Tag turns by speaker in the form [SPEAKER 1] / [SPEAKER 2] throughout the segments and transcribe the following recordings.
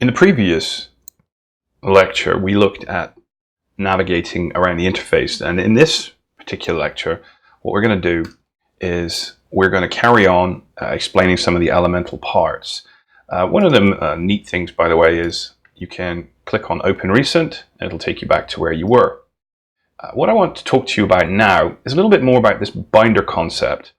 [SPEAKER 1] In the previous lecture, we looked at navigating around the interface, and in this particular lecture, what we're going to do is we're going to carry on explaining some of the elemental parts. One of the neat things, by the way, is you can click on Open Recent, and it'll take you back to where you were. What I want to talk to you about now is a little bit more about this binder concept.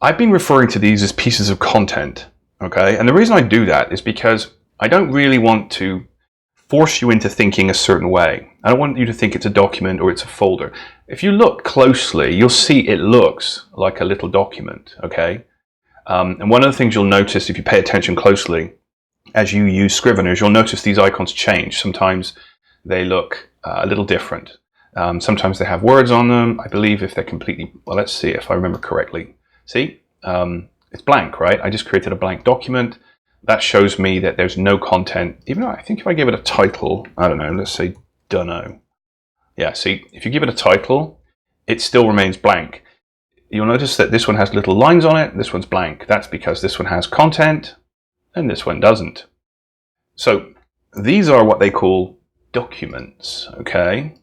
[SPEAKER 1] I've been referring to these as pieces of content, okay? And the reason I do that is because I don't really want to force you into thinking a certain way. I don't want you to think it's a document or it's a folder. If you look closely, you'll see it looks like a little document, okay? And one of the things you'll notice if you pay attention closely as you use Scrivener is you'll notice these icons change. Sometimes they look a little different. Sometimes they have words on them. I believe if they're completely, well, let's see if I remember correctly. See, it's blank, right? I just created a blank document. That shows me that there's no content. Even though I think if I give it a title, I don't know, let's say dunno. Yeah, see, if you give it a title, it still remains blank. You'll notice that this one has little lines on it, this one's blank. That's because this one has content and this one doesn't. So these are what they call documents, okay?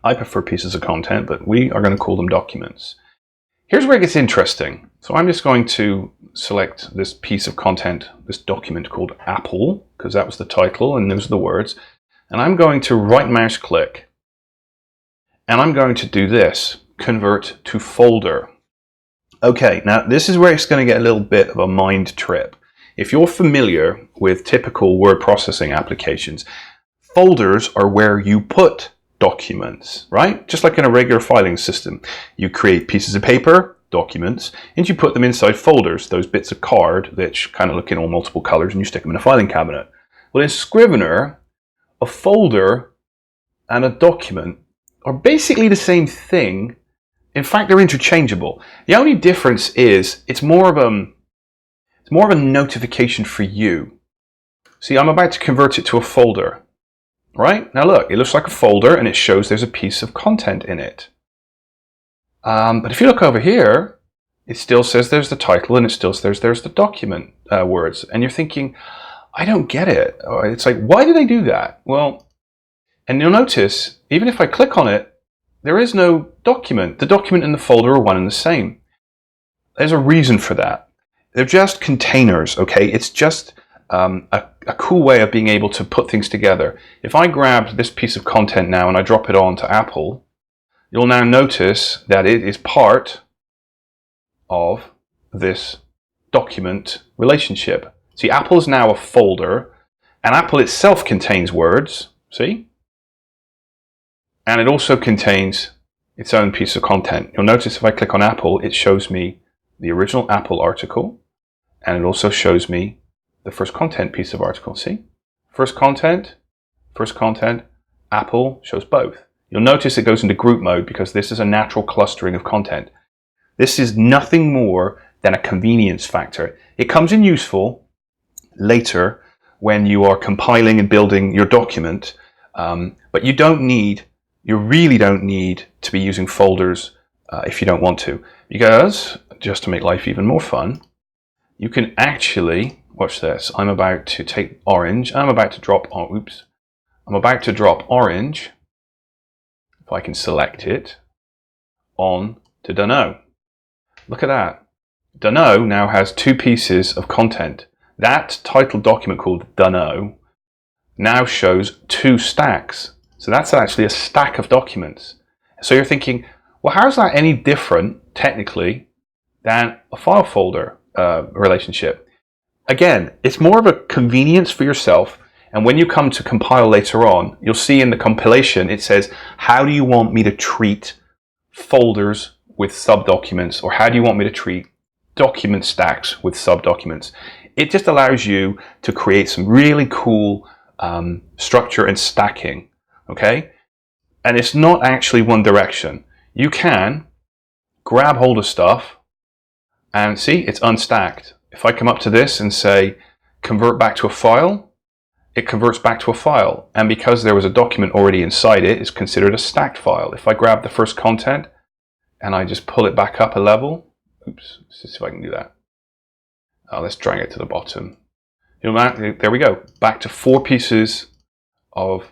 [SPEAKER 1] I prefer pieces of content, but we are going to call them documents. Here's where it gets interesting. So I'm just going to select this piece of content, this document called Apple, because that was the title and those are the words. And I'm going to right mouse click. And I'm going to do this, convert to folder. Okay, now this is where it's going to get a little bit of a mind trip. If you're familiar with typical word processing applications, folders are where you put documents, right? Just like in a regular filing system. You create pieces of paper, documents, and you put them inside folders, those bits of card that kind of look in all multiple colors, and you stick them in a filing cabinet. Well, in Scrivener, a folder and a document are basically the same thing. In fact, they're interchangeable. The only difference is it's more of a notification for you. See, I'm about to convert it to a folder. Right? Now look, it looks like a folder and it shows there's a piece of content in it. But if you look over here, it still says there's the title and it still says there's the document words. And you're thinking, I don't get it. Or it's like, why do they do that? Well, and you'll notice, even if I click on it, there is no document. The document and the folder are one and the same. There's a reason for that. They're just containers, okay? It's just a cool way of being able to put things together. If I grab this piece of content now and I drop it onto Apple, you'll now notice that it is part of this document relationship. See, Apple is now a folder, and Apple itself contains words, see? And it also contains its own piece of content. You'll notice if I click on Apple, it shows me the original Apple article, and it also shows me the first content piece of article, see? First content, Apple shows both. You'll notice it goes into group mode because this is a natural clustering of content. This is nothing more than a convenience factor. It comes in useful later when you are compiling and building your document, but you really don't need to be using folders if you don't want to. Because, just to make life even more fun, you can actually, watch this, I'm about to take orange, I'm about to drop orange, if I can select it, on to dunno. Look at that. Dunno now has two pieces of content. That title document called dunno now shows two stacks. So that's actually a stack of documents. So you're thinking, well, how's that any different, technically, than a file folder relationship? Again, it's more of a convenience for yourself. And when you come to compile later on, you'll see in the compilation, it says, how do you want me to treat folders with subdocuments? Or how do you want me to treat document stacks with subdocuments? It just allows you to create some really cool structure and stacking, okay? And it's not actually one direction. You can grab hold of stuff and see, it's unstacked. If I come up to this and say, convert back to a file, it converts back to a file. And because there was a document already inside it, it's considered a stacked file. If I grab the first content and I just pull it back up a level, oops, let's see if I can do that. Let's drag it to the bottom. There we go. Back to 4 pieces of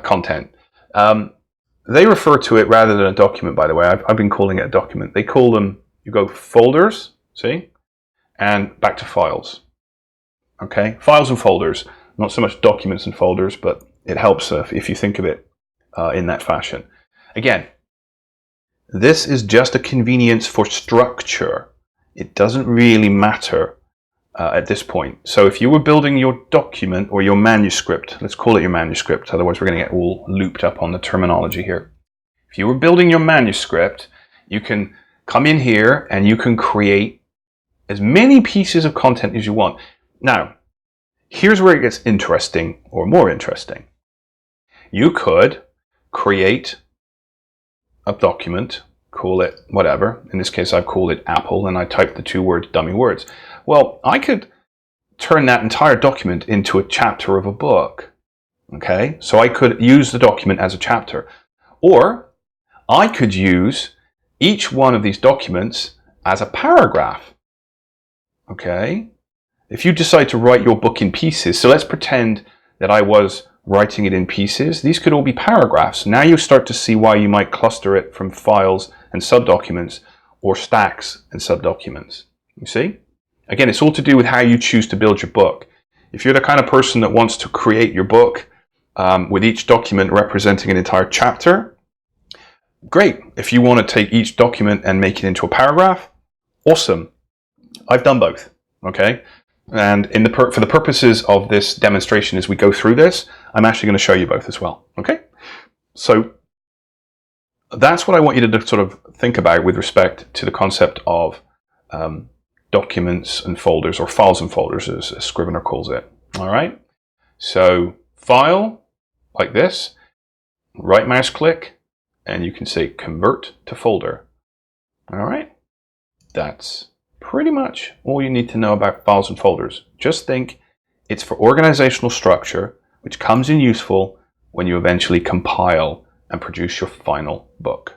[SPEAKER 1] content. They refer to it rather than a document, by the way. I've been calling it a document. They call them, you go folders, see, and back to files. Okay, files and folders. Not so much documents and folders, but it helps if you think of it in that fashion. Again, this is just a convenience for structure. It doesn't really matter at this point. So if you were building your document or your manuscript, let's call it your manuscript, otherwise we're going to get all looped up on the terminology here. If you were building your manuscript, you can come in here and you can create as many pieces of content as you want. Now, here's where it gets interesting, or more interesting. You could create a document, call it whatever. In this case, I've called it Apple, and I typed the 2 words, dummy words. Well, I could turn that entire document into a chapter of a book. Okay, so I could use the document as a chapter. Or I could use each one of these documents as a paragraph. Okay, if you decide to write your book in pieces, so let's pretend that I was writing it in pieces. These could all be paragraphs. Now you start to see why you might cluster it from files and subdocuments or stacks and subdocuments. You see? Again, it's all to do with how you choose to build your book. If you're the kind of person that wants to create your book with each document representing an entire chapter, great. If you want to take each document and make it into a paragraph, awesome. I've done both, okay? And for the purposes of this demonstration, as we go through this, I'm actually going to show you both as well, okay? So that's what I want you to sort of think about with respect to the concept of documents and folders, or files and folders, as Scrivener calls it, all right? So file, like this, right mouse click, and you can say convert to folder, all right? That's pretty much all you need to know about files and folders. Just think it's for organizational structure, which comes in useful when you eventually compile and produce your final book.